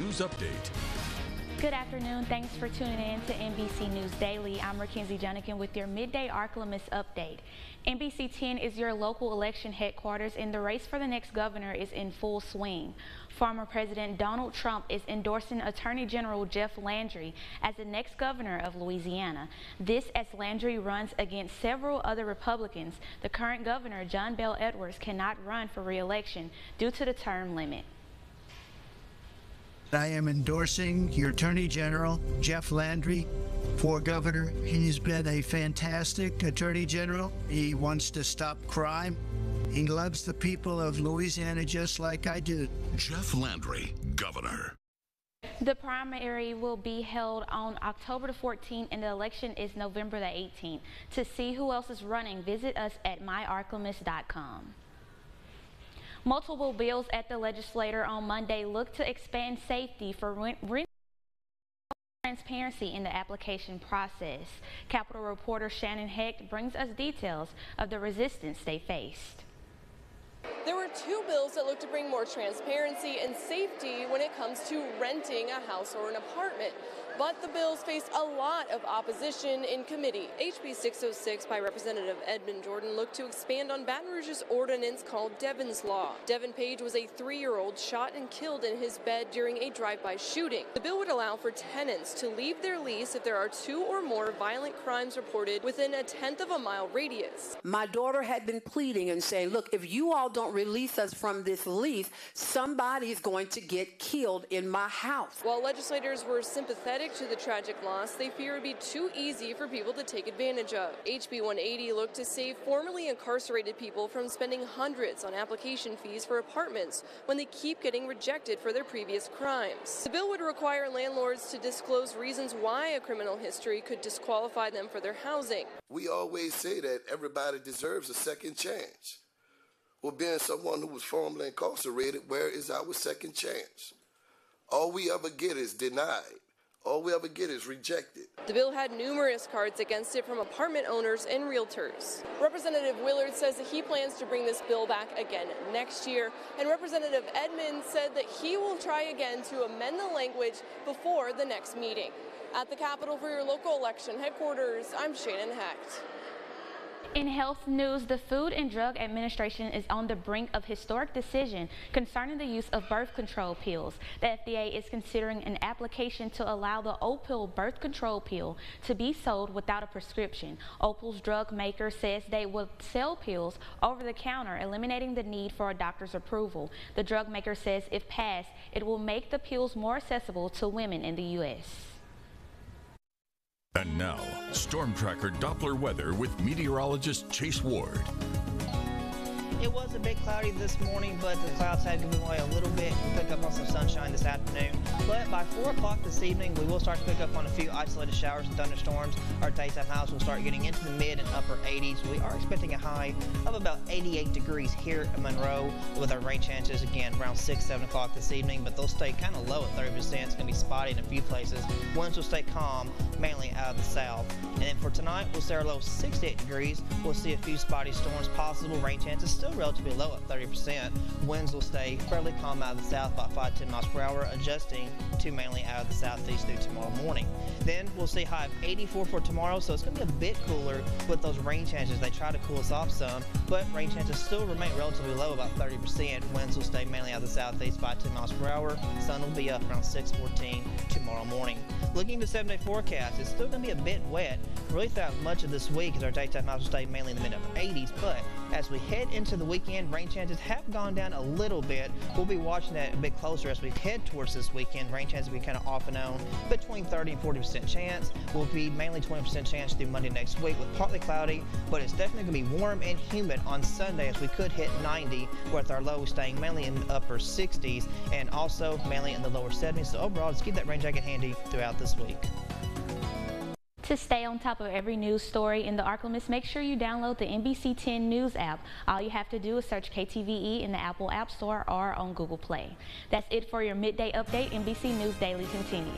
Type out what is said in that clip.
News update. Good afternoon. Thanks for tuning in to NBC News Daily. I'm Mackenzie Jenikin with your Midday Ark-La-Miss update. NBC 10 is your local election headquarters, and the race for the next governor is in full swing. Former President Donald Trump is endorsing Attorney General Jeff Landry as the next governor of Louisiana. This as Landry runs against several other Republicans. The current governor, John Bel Edwards, cannot run for re-election due to the term limit. I am endorsing your Attorney General, Jeff Landry, for governor. He's been a fantastic Attorney General. He wants to stop crime. He loves the people of Louisiana just like I do. Jeff Landry, governor. The primary will be held on October the 14th and the election is November the 18th. To see who else is running, visit us at myarklamiss.com. Multiple bills at the legislature on Monday look to expand safety for transparency in the application process. Capitol reporter Shannon Hecht brings us details of the resistance they faced. There were two bills that look to bring more transparency and safety when it comes to renting a house or an apartment. But the bills faced a lot of opposition in committee. HB 606 by Representative Edmund Jordan looked to expand on Baton Rouge's ordinance called Devon's Law. Devon Page was a 3-year-old shot and killed in his bed during a drive-by shooting. The bill would allow for tenants to leave their lease if there are 2 or more violent crimes reported within a 1/10 of a mile radius. My daughter had been pleading and saying, look, if you all don't release us from this lease, somebody's going to get killed in my house. While legislators were sympathetic to the tragic loss, they fear it would be too easy for people to take advantage of. HB 180 looked to save formerly incarcerated people from spending hundreds on application fees for apartments when they keep getting rejected for their previous crimes. The bill would require landlords to disclose reasons why a criminal history could disqualify them for their housing. We always say that everybody deserves a second chance. Well, being someone who was formerly incarcerated, where is our second chance? All we ever get is denied. All we ever get is rejected. The bill had numerous cards against it from apartment owners and realtors. Representative Willard says that he plans to bring this bill back again next year, and Representative Edmonds said that he will try again to amend the language before the next meeting. At the Capitol for your local election headquarters, I'm Shannon Hecht. In health news, the Food and Drug Administration is on the brink of historic decision concerning the use of birth control pills. The FDA is considering an application to allow the Opill birth control pill to be sold without a prescription. Opil's drug maker says they will sell pills over the counter, eliminating the need for a doctor's approval. The drug maker says if passed, it will make the pills more accessible to women in the U.S. And now, Storm Tracker Doppler weather with meteorologist Chase Ward. It was a bit cloudy this morning, but the clouds have given way a little bit. We'll pick up on some sunshine this afternoon. But by 4 o'clock this evening, we will start to pick up on a few isolated showers and thunderstorms. Our daytime highs will start getting into the mid and upper 80s. We are expecting a high of about 88 degrees here in Monroe, with our rain chances again around 6, 7 o'clock this evening, but they'll stay kind of low at 30%. It's going to be spotty in a few places. Winds will stay calm, mainly out of the south. And then for tonight, we'll see our low 68 degrees. We'll see a few spotty storms possible. Rain chances still relatively low at 30%. Winds will stay fairly calm out of the south, about 5 to 10 miles per hour, adjusting to mainly out of the southeast through tomorrow morning. Then we'll see high of 84 for tomorrow, so it's going to be a bit cooler with those rain chances. They try to cool us off some, but rain chances still remain relatively low, about 30%. Winds will stay mainly out of the southeast, 5 to 10 miles per hour. Sun will be up around 6:14 tomorrow morning. Looking at the 7-day forecast, it's still going to be a bit wet really throughout much of this week, as our daytime highs will stay mainly in the mid-upper 80s, but as we head into the weekend, rain chances have gone down a little bit. We'll be watching that a bit closer as we head towards this weekend. Rain chances will be kind of off and on, between 30 and 40% chance. Will be mainly 20% chance through Monday next week with partly cloudy, but it's definitely going to be warm and humid on Sunday, as we could hit 90, with our low staying mainly in the upper 60s and also mainly in the lower 70s. So overall, just keep that rain jacket handy throughout this week. To stay on top of every news story in the Ark-La-Miss, make sure you download the NBC 10 News app. All you have to do is search KTVE in the Apple App Store or on Google Play. That's it for your midday update. NBC News Daily continues.